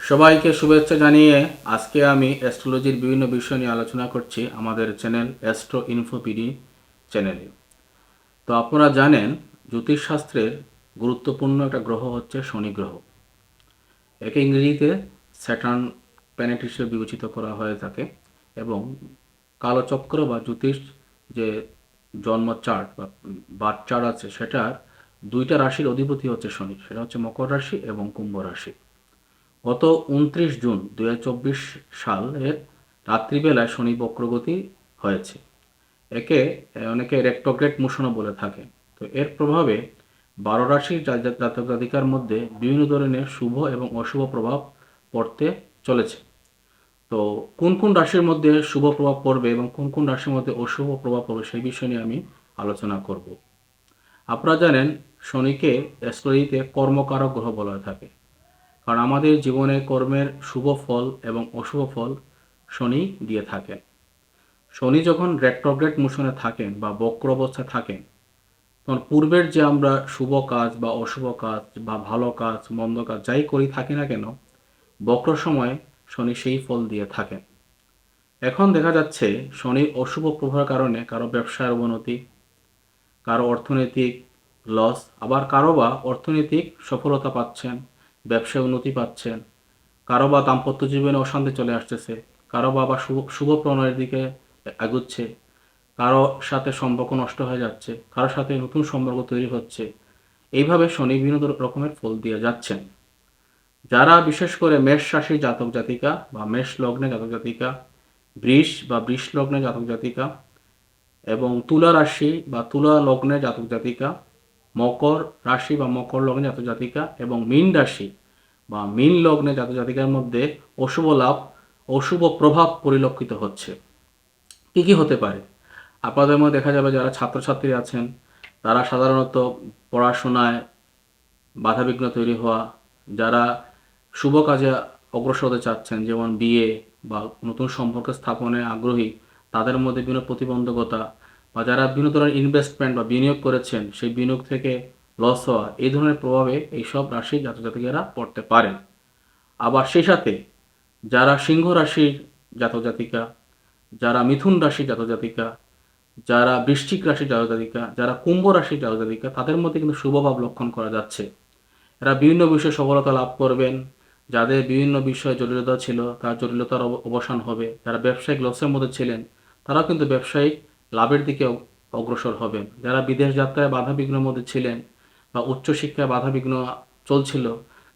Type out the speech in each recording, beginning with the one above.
সবাইকে শুভেচ্ছা জানিয়ে আজকে আমি অ্যাস্ট্রোলজির বিভিন্ন বিষয় নিয়ে আলোচনা করছি আমাদের চ্যানেল অ্যাস্ট্রো ইনফোপিডি চ্যানেলে। তো আপনারা জানেন জ্যোতিষশাস্ত্রের গুরুত্বপূর্ণ একটা গ্রহ হচ্ছে শনি গ্রহ। একে ইংরেজিতে স্যাটার্ন প্ল্যানেট হিসেবে বিবেচিত করা হয়ে থাকে এবং কালচক্র বা জ্যোতিষ যে জন্ম চার্ট বা বার্থ চার্ট আছে সেটার দুইটা রাশির অধিপতি হচ্ছে শনি, সেটা হচ্ছে মকর রাশি এবং কুম্ভ রাশি। গত 29 জুন 2024 সালের রাত্রিবেলায় শনি বক্রগতি হয়েছে। একে অনেকে রেট্রোগ্রেড মোশনও বলে থাকে। তো এর প্রভাবে 12 রাশির জাতক জাতিকার মধ্যে বিভিন্ন ধরনের শুভ এবং অশুভ প্রভাব পড়তে চলেছে। তো কোন কোন রাশির মধ্যে শুভ প্রভাব পড়বে এবং কোন কোন রাশির মধ্যে অশুভ প্রভাব পড়বে সেই বিষয় নিয়ে আমি আলোচনা করব। আপনারা জানেন শনিকে অ্যাস্ট্রোলজিতে কর্মকারক গ্রহ বলা হয়ে থাকে, কারণ আমাদের জীবনে কর্মের শুভ ফল এবং অশুভ ফল শনি দিয়ে থাকেন। শনি যখন রেট্রোগ্রেড মোশনে থাকেন বা বক্র অবস্থায় থাকেন, তখন পূর্বের যে আমরা শুভ কাজ বা অশুভ কাজ বা ভালো কাজ মন্দ কাজ যাই করি থাকি না কেন, বক্র সময়ে শনি সেই ফল দিয়ে থাকেন। এখন দেখা যাচ্ছে শনির অশুভ প্রভাবের কারণে কারো ব্যবসার অবনতি, কারো অর্থনৈতিক লস, আবার কারো বা অর্থনৈতিক সফলতা পাচ্ছেন, ব্যবসায় উন্নতি পাচ্ছেন, কারো বা দাম্পত্য জীবনে অশান্তি চলে আসতেছে, কারো বা আবার শুভ প্রণয়ের দিকে এগুচ্ছে, কারো সাথে সম্পর্ক নষ্ট হয়ে যাচ্ছে, কারোর সাথে নতুন সম্পর্ক তৈরি হচ্ছে। এইভাবে শনি বিভিন্ন রকমের ফল দিয়ে যাচ্ছেন। যারা বিশেষ করে মেষ রাশির জাতক জাতিকা বা মেষ লগ্নে জাতক জাতিকা, বৃষ বা বৃষ লগ্নে জাতক জাতিকা এবং তুলা রাশি বা তুলা লগ্নে জাতক জাতিকা, মকর রাশি বা মকর লগ্নে জাতক জাতিকা এবং মীন রাশি বা মীন লগ্নে জাতক জাতিকার মধ্যে অশুভ লাভ, অশুভ প্রভাব পরিলক্ষিত হচ্ছে। কি কি হতে পারে? আপনাদের মধ্যে দেখা যাবে যারা ছাত্রছাত্রী আছেন তারা সাধারণত পড়াশোনায় বাধাবিঘ্ন তৈরি হওয়া, যারা শুভ কাজে অগ্রসর হতে চাচ্ছেন যেমন বিয়ে বা নতুন সম্পর্ক স্থাপনে আগ্রহী, তাদের মধ্যে বিভিন্ন প্রতিবন্ধকতা, বা যারা বিভিন্ন ধরনের ইনভেস্টমেন্ট বা বিনিয়োগ করেছেন সেই বিনিয়োগ থেকে লস হওয়া, এই ধরনের প্রভাবে এইসব রাশি জাতক জাতিকেরা পড়তে পারেন। আবার সেই সাথে যারা সিংহ রাশির জাতক জাতিকা, যারা মিথুন রাশির জাতক জাতিকা, যারা বৃশ্চিক রাশির জাতক জাতিকা, যারা কুম্ভ রাশির জাতক জাতিকা, তাদের মধ্যে কিন্তু শুভভাব লক্ষণ করা যাচ্ছে। এরা বিভিন্ন বিষয়ে সফলতা লাভ করবেন। যাদের বিভিন্ন বিষয়ে জটিলতা ছিল তার জটিলতার অবসান হবে। যারা ব্যবসায়িক লসের মধ্যে ছিলেন তারাও কিন্তু ব্যবসায়িক লাভের দিকে অগ্রসর হবেন। যারা বিদেশ যাত্রায় বাধাবিঘ্নের মধ্যে ছিলেন বা উচ্চশিক্ষায় বাধাবিঘ্ন চলছিল,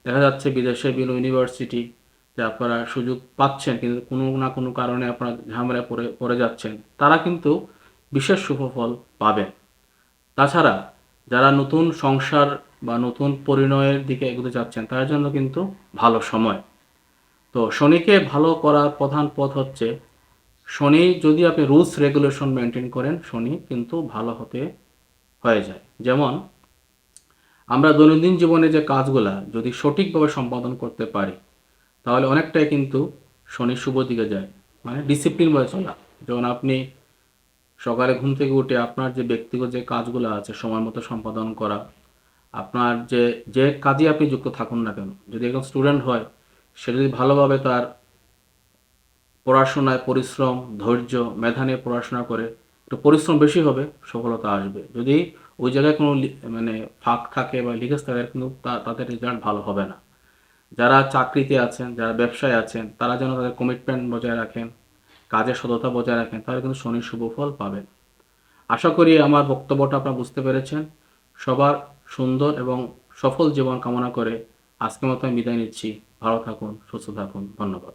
দেখা যাচ্ছে বিদেশে বিভিন্ন ইউনিভার্সিটি যে আপনারা সুযোগ পাচ্ছেন কিন্তু কোনো না কোনো কারণে আপনারা ঝামেলায় পড়ে যাচ্ছেন, তারা কিন্তু বিশেষ সুফল পাবেন। তাছাড়া যারা নতুন সংসার বা নতুন পরিণয়ের দিকে এগোতে যাচ্ছেন তার জন্য কিন্তু ভালো সময়। তো শনিকে ভালো করার প্রধান পথ হচ্ছে, শনি যদি আপনি রুলস রেগুলেশন মেনটেন করেন শনি কিন্তু ভালো হয়ে যায়। যেমন আমরা দৈনন্দিন জীবনে যে কাজগুলা যদি সঠিকভাবে সম্পাদন করতে পারি তাহলে অনেকটাই কিন্তু শনি শুভ দিকে যায়। মানে ডিসিপ্লিন ভাবে চলা, যেমন আপনি সকালে ঘুম থেকে উঠে আপনার যে ব্যক্তিগত যে কাজগুলো আছে সময় মতো সম্পাদন করা, আপনার যে যে কাজে আপনি যুক্ত থাকুন না কেন, যদি একজন স্টুডেন্ট হয় সে যদি ভালোভাবে তার পড়াশোনায় পরিশ্রম, ধৈর্য, মেধা নিয়ে পড়াশোনা করে, একটু পরিশ্রম বেশি হবে, সফলতা আসবে। যদি ওই জায়গায় কোনো মানে ফাঁক থাকে বা লিকেজ থাকে কিন্তু তাদের রেজাল্ট ভালো হবে না। যারা চাকরিতে আছেন, যারা ব্যবসায় আছেন, তারা যেন তাদের কমিটমেন্ট বজায় রাখেন, কাজের সততা বজায় রাখেন, তাহলে কিন্তু শনির শুভ ফল পাবেন। আশা করি আমার বক্তব্যটা আপনারা বুঝতে পেরেছেন। সবার সুন্দর এবং সফল জীবন কামনা করে আজকের মতো আমি বিদায় নিচ্ছি। ভালো থাকুন, সুস্থ থাকুন। ধন্যবাদ।